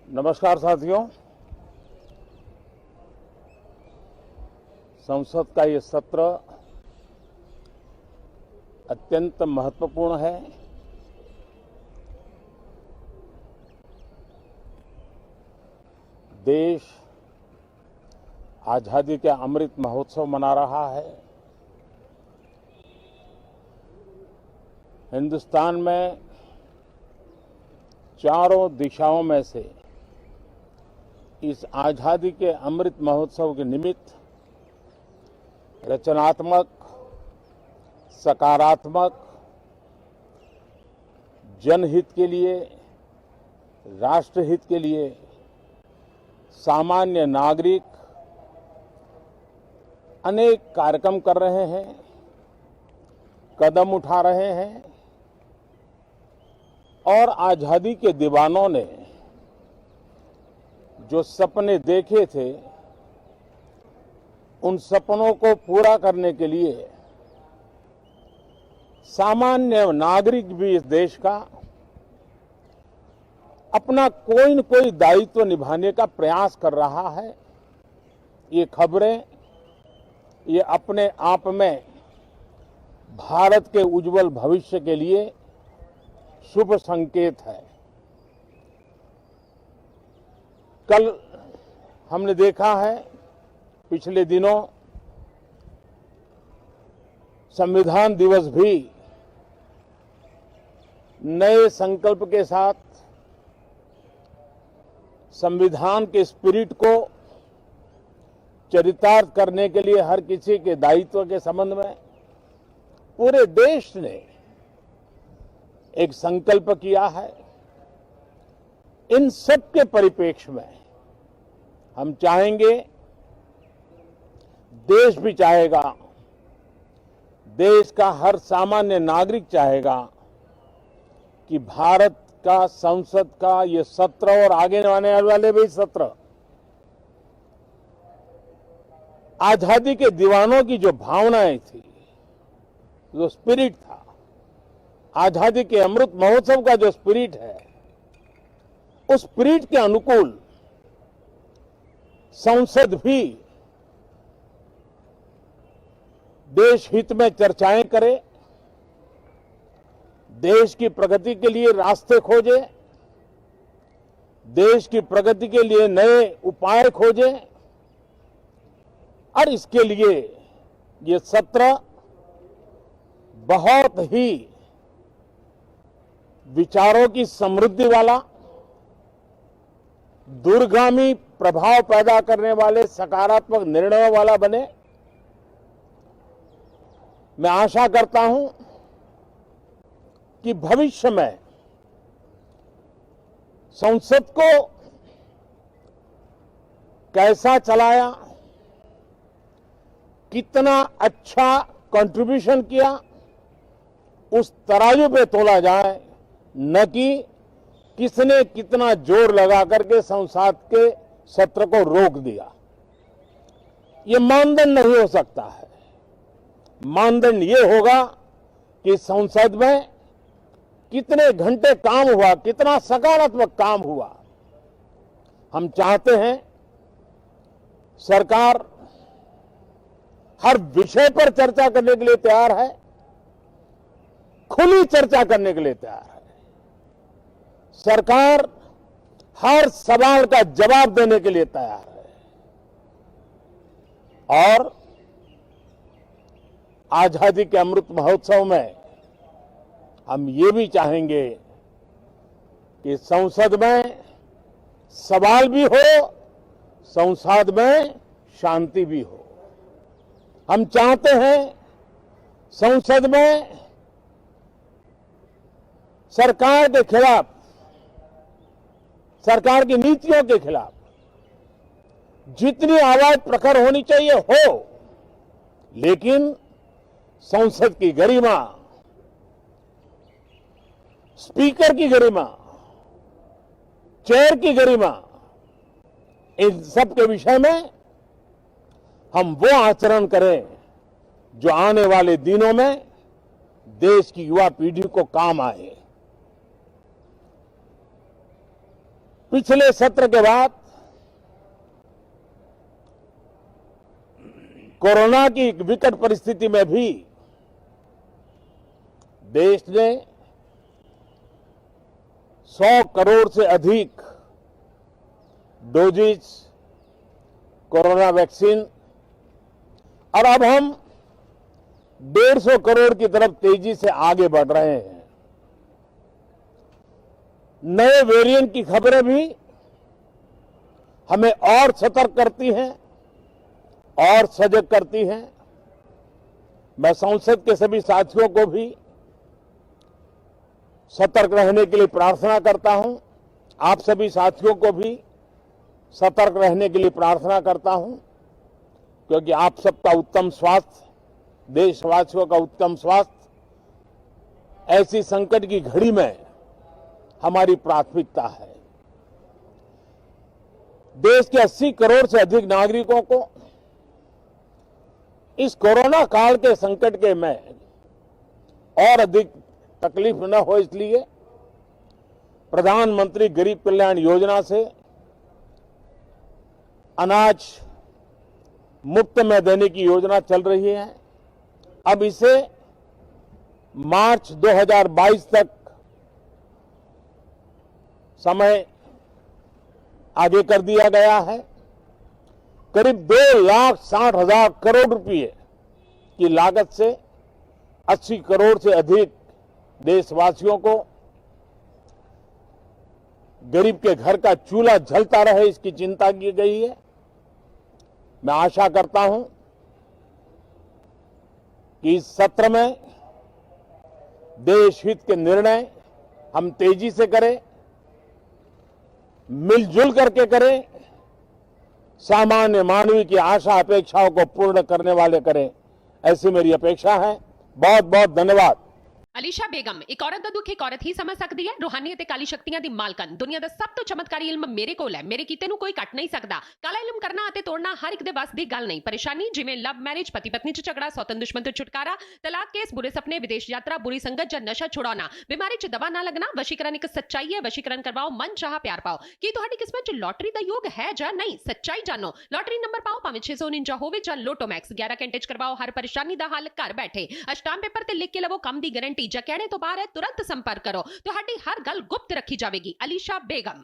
नमस्कार साथियों। संसद का ये सत्र अत्यंत महत्वपूर्ण है। देश आजादी के अमृत महोत्सव मना रहा है। हिंदुस्तान में चारों दिशाओं में से इस आजादी के अमृत महोत्सव के निमित्त रचनात्मक, सकारात्मक, जनहित के लिए, राष्ट्रहित के लिए सामान्य नागरिक अनेक कार्यक्रम कर रहे हैं, कदम उठा रहे हैं और आजादी के दीवानों ने जो सपने देखे थे उन सपनों को पूरा करने के लिए सामान्य नागरिक भी इस देश का अपना कोई न कोई दायित्व निभाने का प्रयास कर रहा है। ये खबरें ये अपने आप में भारत के उज्जवल भविष्य के लिए शुभ संकेत है। कल हमने देखा है, पिछले दिनों संविधान दिवस भी नए संकल्प के साथ संविधान के स्पिरिट को चरितार्थ करने के लिए हर किसी के दायित्व के संबंध में पूरे देश ने एक संकल्प किया है। इन सब के परिप्रेक्ष्य में हम चाहेंगे, देश भी चाहेगा, देश का हर सामान्य नागरिक चाहेगा कि भारत का संसद का ये सत्र और आगे आने वाले भी सत्र आजादी के दीवानों की जो भावनाएं थी, जो स्पिरिट था, आजादी के अमृत महोत्सव का जो स्पिरिट है, उस स्पिरिट के अनुकूल संसद भी देश हित में चर्चाएं करे, देश की प्रगति के लिए रास्ते खोजे, देश की प्रगति के लिए नए उपाय खोजे और इसके लिए ये सत्र बहुत ही विचारों की समृद्धि वाला, दूरगामी प्रभाव पैदा करने वाले सकारात्मक निर्णयों वाला बने। मैं आशा करता हूं कि भविष्य में संसद को कैसा चलाया, कितना अच्छा कंट्रीब्यूशन किया, उस तराजू पे तोला जाए, न कि किसने कितना जोर लगा करके संसद के सत्र को रोक दिया। ये मानदंड नहीं हो सकता है। मानदंड ये होगा कि संसद में कितने घंटे काम हुआ, कितना सकारात्मक काम हुआ। हम चाहते हैं सरकार हर विषय पर चर्चा करने के लिए तैयार है, खुली चर्चा करने के लिए तैयार है। सरकार हर सवाल का जवाब देने के लिए तैयार है और आजादी के अमृत महोत्सव में हम ये भी चाहेंगे कि संसद में सवाल भी हो, संसद में शांति भी हो। हम चाहते हैं संसद में सरकार के खिलाफ, सरकार की नीतियों के खिलाफ जितनी आवाज प्रखर होनी चाहिए हो, लेकिन संसद की गरिमा, स्पीकर की गरिमा, चेयर की गरिमा, इन सब के विषय में हम वो आचरण करें जो आने वाले दिनों में देश की युवा पीढ़ी को काम आए। पिछले सत्र के बाद कोरोना की विकट परिस्थिति में भी देश ने 100 करोड़ से अधिक डोजेज कोरोना वैक्सीन और अब हम 150 करोड़ की तरफ तेजी से आगे बढ़ रहे हैं। नए वेरिएंट की खबरें भी हमें और सतर्क करती हैं और सजग करती हैं। मैं संसद के सभी साथियों को भी सतर्क रहने के लिए प्रार्थना करता हूं। आप सभी साथियों को भी सतर्क रहने के लिए प्रार्थना करता हूं, क्योंकि आप सबका उत्तम स्वास्थ्य, देशवासियों का उत्तम स्वास्थ्य ऐसी संकट की घड़ी में हमारी प्राथमिकता है। देश के 80 करोड़ से अधिक नागरिकों को इस कोरोना काल के संकट के में और अधिक तकलीफ न हो, इसलिए प्रधानमंत्री गरीब कल्याण योजना से अनाज मुफ्त में देने की योजना चल रही है। अब इसे मार्च 2022 तक समय आगे कर दिया गया है। करीब 2,60,000 करोड़ रुपए की लागत से 80 करोड़ से अधिक देशवासियों को गरीब के घर का चूल्हा जलता रहे, इसकी चिंता की गई है। मैं आशा करता हूं कि इस सत्र में देश हित के निर्णय हम तेजी से करें, मिलजुल करके करें, सामान्य मानवीय की आशा अपेक्षाओं को पूर्ण करने वाले करें, ऐसी मेरी अपेक्षा है। बहुत बहुत धन्यवाद। ਅਲੀਸ਼ਾ ਬੇਗਮ ਇੱਕ ਔਰਤ ਦਾ ਦੁੱਖ ਇੱਕ ਔਰਤ ਹੀ ਸਮਝ ਸਕਦੀ ਹੈ। ਰੂਹਾਨੀ ਅਤੇ ਕਾਲੀ ਸ਼ਕਤੀਆਂ ਦੀ ਮਾਲਕਨ, ਦੁਨੀਆ ਦਾ ਸਭ ਤੋਂ ਚਮਤਕਾਰੀ ਇਲਮ ਮੇਰੇ ਕੋਲ ਹੈ। ਮੇਰੇ ਕੀਤੇ ਨੂੰ ਕੋਈ ਕੱਟ ਨਹੀਂ ਸਕਦਾ। ਕਾਲਾ ਇਲਮ ਕਰਨਾ ਅਤੇ ਤੋੜਨਾ ਹਰ ਇੱਕ ਦੇ ਵੱਸ ਦੀ ਗੱਲ ਨਹੀਂ। ਪਰੇਸ਼ਾਨੀ ਜਿਵੇਂ ਲਵ ਮੈਰਿਜ, ਪਤੀ ਪਤਨੀ 'ਚ ਝਗੜਾ, ਸੌਤਨ ਦੁਸ਼ਮਣ ਤੋਂ ਛੁਟਕਾਰਾ, ਤਲਾਕ ਕੇਸ, ਬੁਰੇ ਸੁਪਨੇ, ਵਿਦੇਸ਼ ਯਾਤਰਾ, ਬੁਰੀ ਸੰਗਤ ਜਾਂ ਨਸ਼ਾ ਛੁਡਾਉਣਾ, ਬਿਮਾਰੀ 'ਚ ਦਵਾ ਨਾ ਲੱਗਣਾ। ਵਸ਼ੀਕਰਨ ਇੱਕ ਸੱਚਾਈ ਹੈ। ਵਸ਼ੀਕਰਨ ਕਰਵਾਓ, ਮਨ ਚਾਹਾ ਪਿਆਰ ਪਾਓ। ਕੀ ਤੁਹਾਡੀ ਕਿਸਮਤ 'ਚ ਲੋਟਰੀ ਦਾ ਯੋਗ ਹੈ ਜਾਂ ਨਹੀਂ? ਸੱਚਾਈ ਜਾਣੋ। ਲੋਟਰੀ ਨੰਬਰ ਪਾਓ, ਭਾਵੇਂ 649 ਹੋਵੇ ਜਾਂ ਲੋਟੋ ਮੈਕਸ। 11 ਘੰਟੇ 'ਚ ਕਰਵਾਓ ਹਰ ਪਰੇਸ਼ਾਨੀ ਦਾ ਹੱਲ ਘਰ ਬੈਠੇ। ਅਸ਼ਟਾਮ ਪੇਪਰ ਤੇ ਲਿਖ ਕੇ ਲਵੋ ਕੰਮ ਦੀ ਗਾਰੰਟੀ। ਜਾਂ ਕਹਿਣੇ ਤੋਂ ਬਾਹਰ तुरंत संपर्क करो, ਤੁਹਾਡੀ ਹਰ ਗੱਲ ਗੁਪਤ ਰੱਖੀ ਜਾਵੇਗੀ। ਅਲੀਸ਼ਾ ਬੇਗਮ।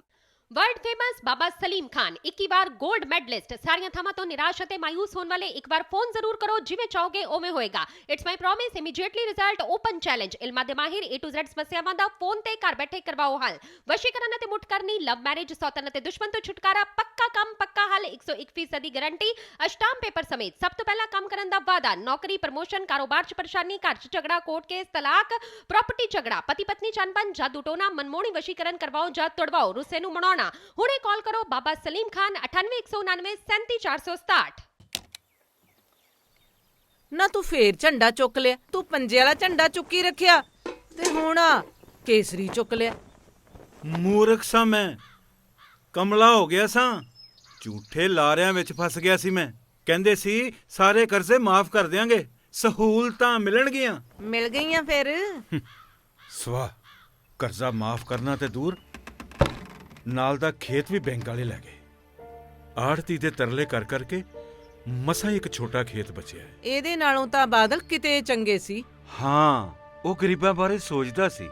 वर्ल्ड फेमस बाबा सलीम खान 21 ਵਾਰ 골ਡ ਮੈਡਲਿਸਟ। ਸਾਰੀਆਂ ਥਾਵਾਂ ਤੋਂ ਨਿਰਾਸ਼ ਅਤੇ ਮਾਇੂਸ ਹੋਣ ਵਾਲੇ ਇੱਕ ਵਾਰ ਫੋਨ ਜ਼ਰੂਰ ਕਰੋ, ਜਿਵੇਂ ਚਾਹੋਗੇ ਉਵੇਂ ਹੋਏਗਾ। It's my promise, immediately result, open challenge. ਇਲਮਾਂ ਦੇ ਮਾਹਿਰ A to Z ਸਮੱਸਿਆਵਾਂ ਦਾ ਫੋਨ ਤੇ ਘਰ ਬੈਠੇ ਕਰਵਾਓ ਹੱਲ। ਵਸ਼ੀਕਰਨ ਅਤੇ ਮੁੱਠ ਕਰਨੀ, ਲਵ ਮੈਰਿਜ, ਸੌਤਨ ਅਤੇ ਦੁਸ਼ਮਣ ਤੋਂ ਛੁਟਕਾਰਾ, ਪੱਕਾ ਕੰਮ ਪੱਕਾ ਹੱਲ, 101% ਦੀ ਗਾਰੰਟੀ, ਅਸ਼ਟਾਮ ਪੇਪਰ ਸਮੇਤ। ਸਭ ਤੋਂ ਪਹਿਲਾਂ ਕੰਮ ਕਰਨ ਦਾ ਵਾਅਦਾ, ਨੌਕਰੀ, ਪ੍ਰਮੋਸ਼ਨ, ਕਾਰੋਬਾਰ 'ਚ ਪਰੇਸ਼ਾਨੀ, ਘਰ 'ਚ ਝਗੜਾ, ਕੋਰਟ ਕੇਸ, ਤਲਾਕ, ਪ੍ਰਾਪਰਟੀ ਝਗੜਾ, ਪਤੀ ਪਤਨੀ 'ਚ ਅਣਬਣ, ਜਾਦੂ ਟੋਨਾ, ਮਨਮੋਹਣੀ ਵਸ਼ੀਕਰਨ ਕਰਵਾਓ ਜਾਂ ਤੁੜਵਾਓ, ਰੁੱਸੇ ਨੂੰ ਮਨਾਉਣਾ। ਹੁਣੇ ਕਾਲ करो बाबा सलीम खान 98 199 37 460। ਨਾ ਤੂੰ ਫੇਰ ਝੰਡਾ ਚੁੱਕ ਲਿਆ। ਤੂੰ ਪੰਜੇ ਵਾਲਾ ਝੰਡਾ ਚੁੱਕੀ ਰੱਖਿਆ ਤੇ ਹੁਣ ਕੇਸਰੀ ਚੁੱਕ ਲਿਆ। ਮੂਰਖ ਸਾਂ ਮੈਂ, ਕਮਲਾ ਹੋ ਗਿਆ ਸਾਂ। ਝੂਠੇ ਲਾਰਿਆਂ ਵਿੱਚ ਫਸ ਗਿਆ ਸੀ ਮੈਂ। ਕਹਿੰਦੇ ਸੀ ਸਾਰੇ ਕਰਜ਼ੇ ਮਾਫ ਕਰ ਦਿਆਂਗੇ, ਸਹੂਲਤਾਂ ਮਿਲਣਗੀਆਂ। ਮਿਲ ਗਈਆਂ ਫਿਰ। ਸਵਾ ਕਰਜ਼ਾ ਮਾਫ ਕਰਨਾ ਤੇ ਦੂਰ, ਨਾਲ ਦਾ ਖੇਤ ਵੀ ਬੈਂਕ ਵਾਲੇ ਲੈ ਗਏ। ਆੜਤੀ ਦੇ ਤਰਲੇ ਕਰ ਕਰਕੇ ਮਸਾਂ ਇੱਕ ਛੋਟਾ ਖੇਤ ਬਚਿਆ। ਇਹਦੇ ਨਾਲੋਂ ਤਾਂ ਬਾਦਲ ਕਿਤੇ ਚੰਗੇ ਸੀ। ਹਾਂ, ਉਹ ਗਰੀਬਾਂ ਬਾਰੇ ਸੋਚਦਾ ਸੀ।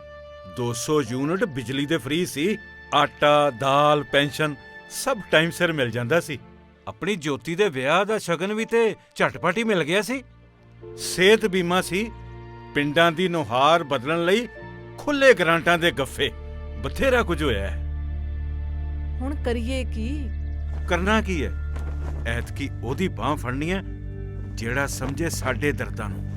200 ਯੂਨਿਟ ਬਿਜਲੀ ਦੇ ਫ੍ਰੀ ਸੀ। ਆਟਾ, ਦਾਲ, ਪੈਨਸ਼ਨ ਸਭ ਟਾਈਮ ਸਿਰ ਮਿਲ ਜਾਂਦਾ ਸੀ। ਆਪਣੀ ਜੋਤੀ ਦੇ ਵਿਆਹ ਦਾ ਸ਼ਗਨ ਵੀ ਤੇ ਝਟਪਟ ਹੀ ਮਿਲ ਗਿਆ ਸੀ। ਸਿਹਤ ਬੀਮਾ ਸੀ। ਪਿੰਡਾਂ ਦੀ ਨੁਹਾਰ ਬਦਲਣ ਲਈ ਖੁੱਲੇ ਗ੍ਰਾਂਟਾਂ ਦੇ ਗੱਫੇ। ਬਥੇਰਾ ਕੁਝ ਹੋਇਆ ਹੈ। ਹੁਣ ਕਰੀਏ ਕੀ? ਕਰਨਾ ਕੀ ਹੈ? ਐਤਕੀ ਉਹਦੀ ਬਾਂਹ ਫੜਨੀ ਹੈ ਜਿਹੜਾ ਸਮਝੇ ਸਾਡੇ ਦਰਦਾਂ ਨੂੰ।